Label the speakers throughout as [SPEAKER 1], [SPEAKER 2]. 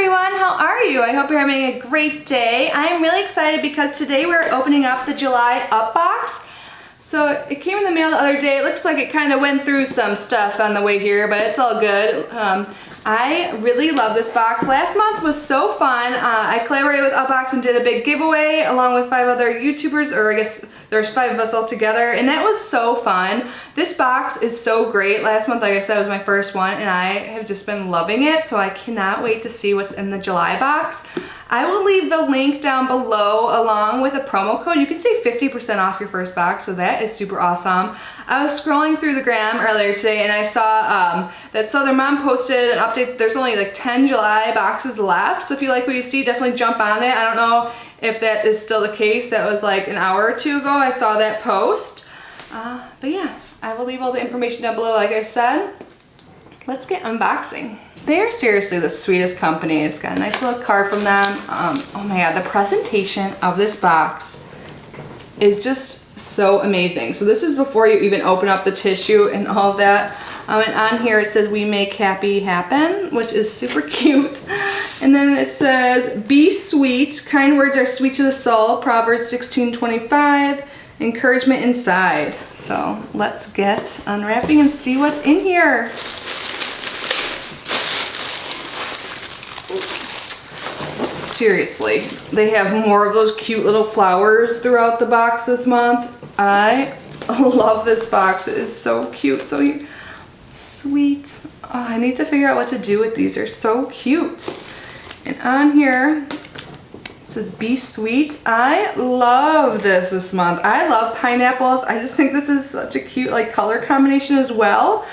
[SPEAKER 1] everyone, how are you? I hope you're having a great day. I am really excited because today we're opening up the July UpBox. So it came in the mail the other day. It looks like it kind of went through some stuff on the way here, but it's all good. I really love this box. Last month was so fun. I collaborated with UpBox and did a big giveaway along with 5 other YouTubers, or I guess there's 5 of us all together, and that was so fun. This box is so great. Last month, like I said, was my first one, and I have just been loving it, so I cannot wait to see what's in the July box. I will leave the link down below along with a promo code. You can save 50% off your first box, so that is super awesome. I was scrolling through the gram earlier today and I saw that Southern Mom posted an update. There's only like 10 July boxes left, so if you like what you see, definitely jump on it. I don't know if that is still the case. That was like an hour or 2 ago I saw that post. But yeah, I will leave all the information down below like I said. Let's get unboxing. They are seriously the sweetest company. It's got a nice little card from them. Oh my god, the presentation of this box is just so amazing. So this is before you even open up the tissue and all of that. And on here it says, "We make happy happen," which is super cute. And then it says, "Be sweet. Kind words are sweet to the soul." Proverbs 16:25. Encouragement inside. So let's get unwrapping and see what's in here. Seriously, they have more of those cute little flowers throughout the box this month. I love this box. It is so cute, so sweet. Oh, I need to figure out what to do with these. They're so cute. And on here, it says, "Be sweet." I love this month. I love pineapples. I just think this is such a cute like color combination as well.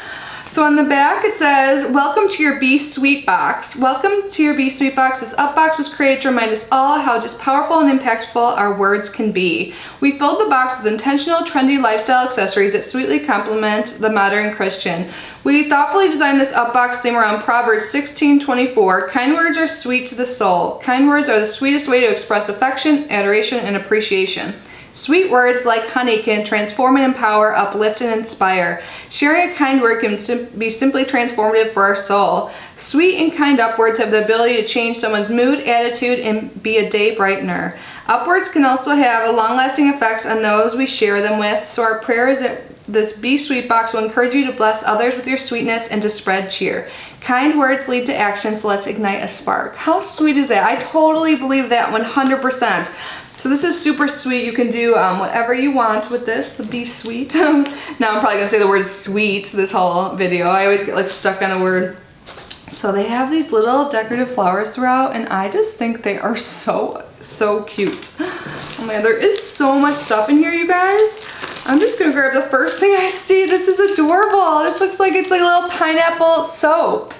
[SPEAKER 1] So on the back it says, "Welcome to your Be Sweet box." Welcome to your Be Sweet box. This UpBox was created to remind us all how just powerful and impactful our words can be. We filled the box with intentional, trendy lifestyle accessories that sweetly complement the modern Christian. We thoughtfully designed this UpBox theme around Proverbs 16:24. Kind words are sweet to the soul. Kind words are the sweetest way to express affection, adoration, and appreciation. Sweet words like honey can transform and empower, uplift and inspire. Sharing a kind word can be simply transformative for our soul. Sweet and kind upwards have the ability to change someone's mood, attitude, and be a day brightener. Upwards can also have a long-lasting effects on those we share them with, so our prayer is that this Be Sweet box will encourage you to bless others with your sweetness and to spread cheer. Kind words lead to action, so let's ignite a spark. How sweet is that? I totally believe that 100%. So this is super sweet. You can do whatever you want with this, the Be Sweet. Now I'm probably gonna say the word sweet this whole video. I always get like stuck on a word. So they have these little decorative flowers throughout, and I just think they are so cute. Oh man, there is so much stuff in here, you guys. I'm just gonna grab the first thing I see. This is adorable. This looks like it's like a little pineapple soap.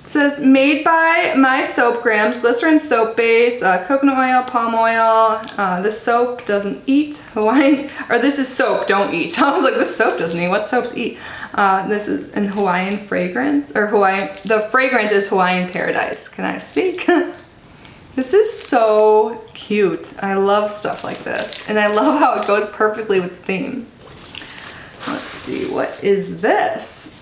[SPEAKER 1] It says, "Made by My Soap Grams, glycerin soap base, coconut oil, palm oil. This soap doesn't eat Hawaiian," or this is soap, don't eat. I was like, this soap doesn't eat. What soaps eat? This is in Hawaiian fragrance, or Hawaiian. The fragrance is Hawaiian Paradise. Can I speak? This is so cute. I love stuff like this, and I love how it goes perfectly with the theme. Let's see, what is this?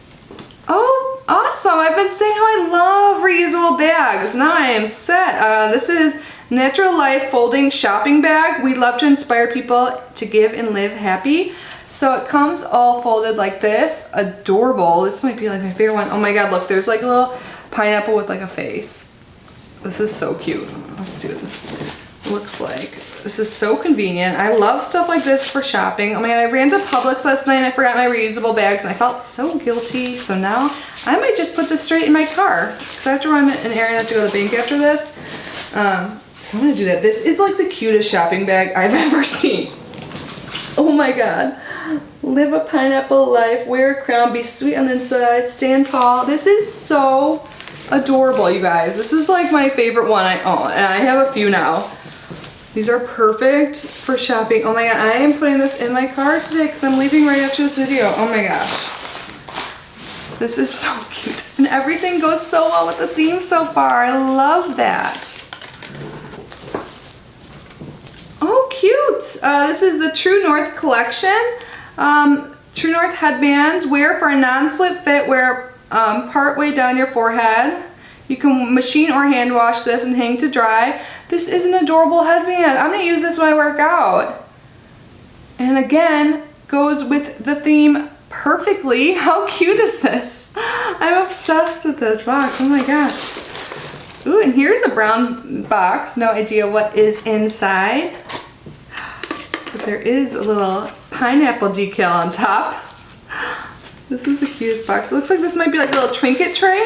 [SPEAKER 1] Oh, awesome. I've been saying how I love reusable bags. Now I am set. This is Natural Life Folding Shopping Bag. We love to inspire people to give and live happy. So it comes all folded like this. Adorable. This might be like my favorite one. Oh my god, look, there's like a little pineapple with like a face. This is so cute. Let's see what this looks like. This is so convenient. I love stuff like this for shopping. Oh my god, I ran to Publix last night and I forgot my reusable bags and I felt so guilty. So now I might just put this straight in my car because I have to run an errand. I have to go to the bank after this. So I'm gonna do that. This is like the cutest shopping bag I've ever seen. Oh my god. Live a pineapple life, wear a crown, be sweet on the inside, stand tall. This is so adorable, you guys. This is like my favorite one I own, and I have a few now. These are perfect for shopping. Oh my god, I am putting this in my car today because I'm leaving right after this video. Oh my gosh. This is so cute. And everything goes so well with the theme so far. I love that. Oh, cute. This is the True North collection. True North headbands. Wear for a non-slip fit. Wear part way down your forehead. You can machine or hand wash this and hang to dry. This is an adorable headband. I'm gonna use this when I work out. And again, goes with the theme perfectly. How cute is this? I'm obsessed with this box. Oh my gosh. Ooh, and here's a brown box. No idea what is inside. But there is a little pineapple decal on top. This is the cutest box. It looks like this might be like a little trinket tray.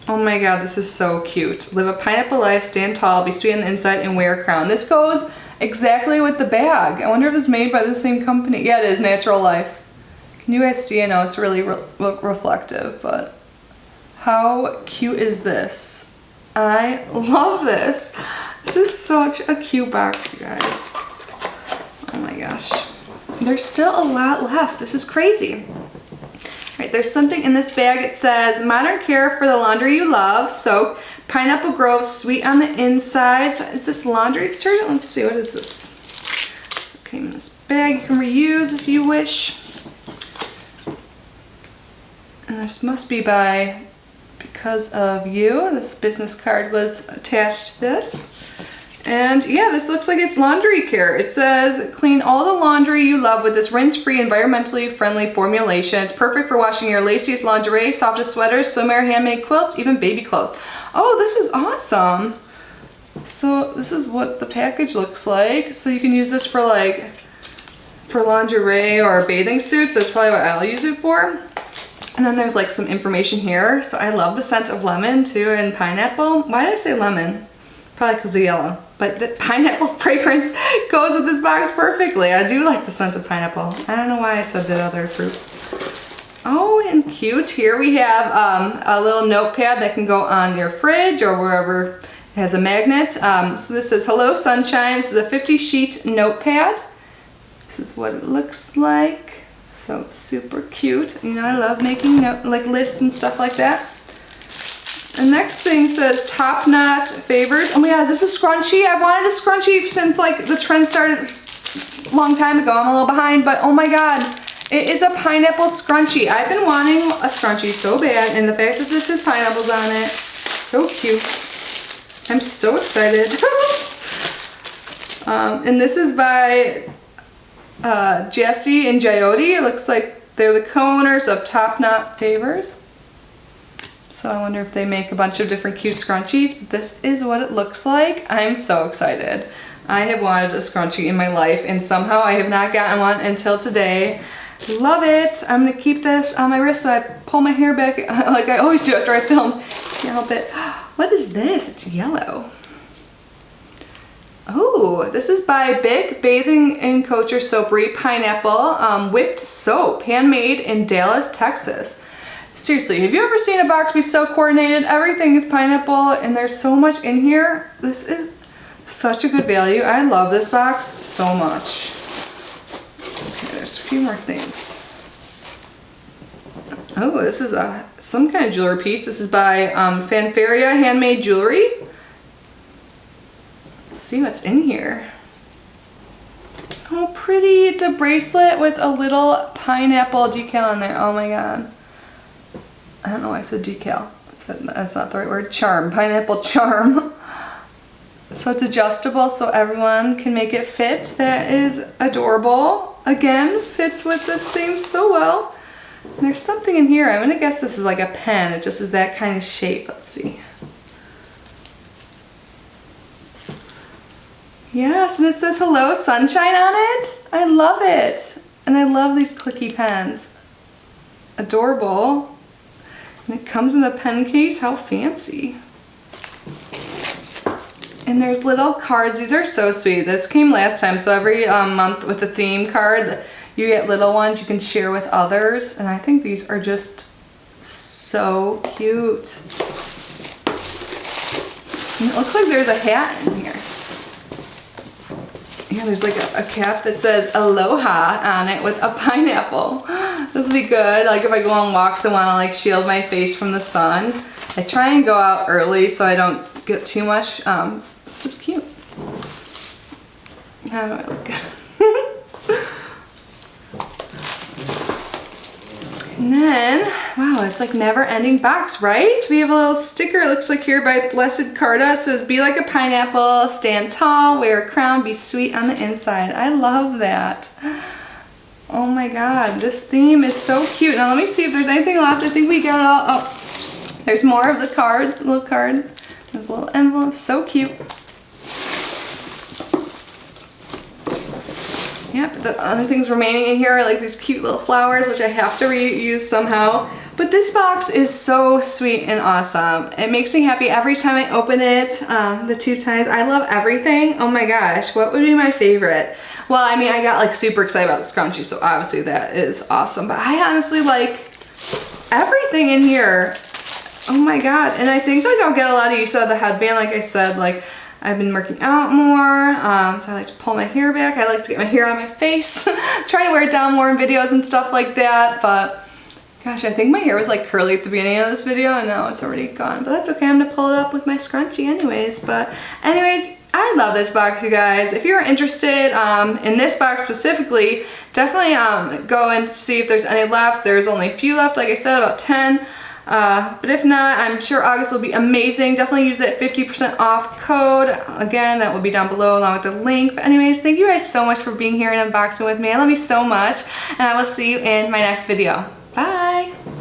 [SPEAKER 1] Oh my god, this is so cute. Live a pineapple life, stand tall, be sweet on the inside, and wear a crown. This goes exactly with the bag. I wonder if it's made by the same company. Yeah, it is, Natural Life. Can you guys see? I know it's really reflective, but how cute is this? I love this. This is such a cute box, you guys. Oh my gosh. There's still a lot left. This is crazy. Right, there's something in this bag. It says modern care for the laundry you love. Soap, Pineapple Grove, sweet on the inside. So is this laundry detergent? Let's see, what is this? It came in this bag. You can reuse if you wish. And this must be by Because of You. This business card was attached to this. And yeah, this looks like it's laundry care. It says, clean all the laundry you love with this rinse-free, environmentally friendly formulation. It's perfect for washing your laciest lingerie, softest sweaters, swimwear, handmade quilts, even baby clothes. Oh, this is awesome. So this is what the package looks like. So you can use this for like, for lingerie or bathing suits. That's probably what I'll use it for. And then there's like some information here. So I love the scent of lemon too, and pineapple. Why did I say lemon? Probably because of yellow. But the pineapple fragrance goes with this box perfectly. I do like the scent of pineapple. I don't know why I said that other fruit. Oh, and cute. Here we have a little notepad that can go on your fridge or wherever it has a magnet. So this says, Hello Sunshine. This is a 50-sheet notepad. This is what it looks like. So super cute. You know, I love making like lists and stuff like that. The next thing says top knot favors. Oh my god, is this a scrunchie? I've wanted a scrunchie since like the trend started a long time ago. I'm a little behind, but oh my god, it is a pineapple scrunchie. I've been wanting a scrunchie so bad, and the fact that this has pineapples on it, so cute. I'm so excited. And this is by Jesse and Jyoti. It looks like they're the co-owners of Top Knot Favors. So I wonder if they make a bunch of different cute scrunchies, but this is what it looks like. I'm so excited. I have wanted a scrunchie in my life, and somehow I have not gotten one until today. Love it. I'm gonna keep this on my wrist so I pull my hair back like I always do after I film. Can't help it. What is this? It's yellow. Oh, this is by Bic Bathing and Culture Soapery Pineapple Whipped Soap, handmade in Dallas, Texas. Seriously, have you ever seen a box be so coordinated? Everything is pineapple and there's so much in here. This is such a good value. I love this box so much. Okay, there's a few more things. Oh, this is some kind of jewelry piece. This is by Fanfaria Handmade Jewelry. Let's see what's in here. Oh, pretty. It's a bracelet with a little pineapple decal in there. Oh my god. I don't know why I said decal. That's not the right word. Charm. Pineapple charm. So it's adjustable so everyone can make it fit. That is adorable. Again, fits with this theme so well. And there's something in here. I'm gonna guess this is like a pen. It just is that kind of shape. Let's see. Yes, and it says Hello Sunshine on it. I love it. And I love these clicky pens. Adorable. And it comes in a pen case. How fancy. And there's little cards. These are so sweet. This came last time. So every month with the theme card, you get little ones you can share with others. And I think these are just so cute. And it looks like there's a hat in here. Yeah, there's like a cap that says Aloha on it with a pineapple. This would be good, like if I go on walks and want to like shield my face from the sun. I try and go out early so I don't get too much. This is cute. How do I look? And then, wow, it's like never ending box, right? We have a little sticker, it looks like here by Blessed Carta. It says, be like a pineapple, stand tall, wear a crown, be sweet on the inside. I love that. Oh my God, this theme is so cute. Now let me see if there's anything left. I think we got it all. Oh, there's more of the cards, little card, a little envelope, so cute. Yep, the other things remaining in here are like these cute little flowers, which I have to reuse somehow. But this box is so sweet and awesome. It makes me happy every time I open it, the 2 times. I love everything. Oh my gosh, what would be my favorite? Well, I mean, I got like super excited about the scrunchie, so obviously that is awesome. But I honestly like everything in here. Oh my God, and I think like I'll get a lot of use out of the headband, like I said, like I've been working out more, so I like to pull my hair back. I like to get my hair on my face. Trying to wear it down more in videos and stuff like that, but gosh, I think my hair was like curly at the beginning of this video and now it's already gone, but that's okay. I'm gonna pull it up with my scrunchie anyways. But anyways, I love this box, you guys. If you're interested in this box specifically, definitely go and see if there's any left. There's only a few left, like I said, about 10. But if not, I'm sure August will be amazing. Definitely use that 50% off code. Again, that will be down below along with the link. But anyways, thank you guys so much for being here and unboxing with me. I love you so much, and I will see you in my next video. Bye!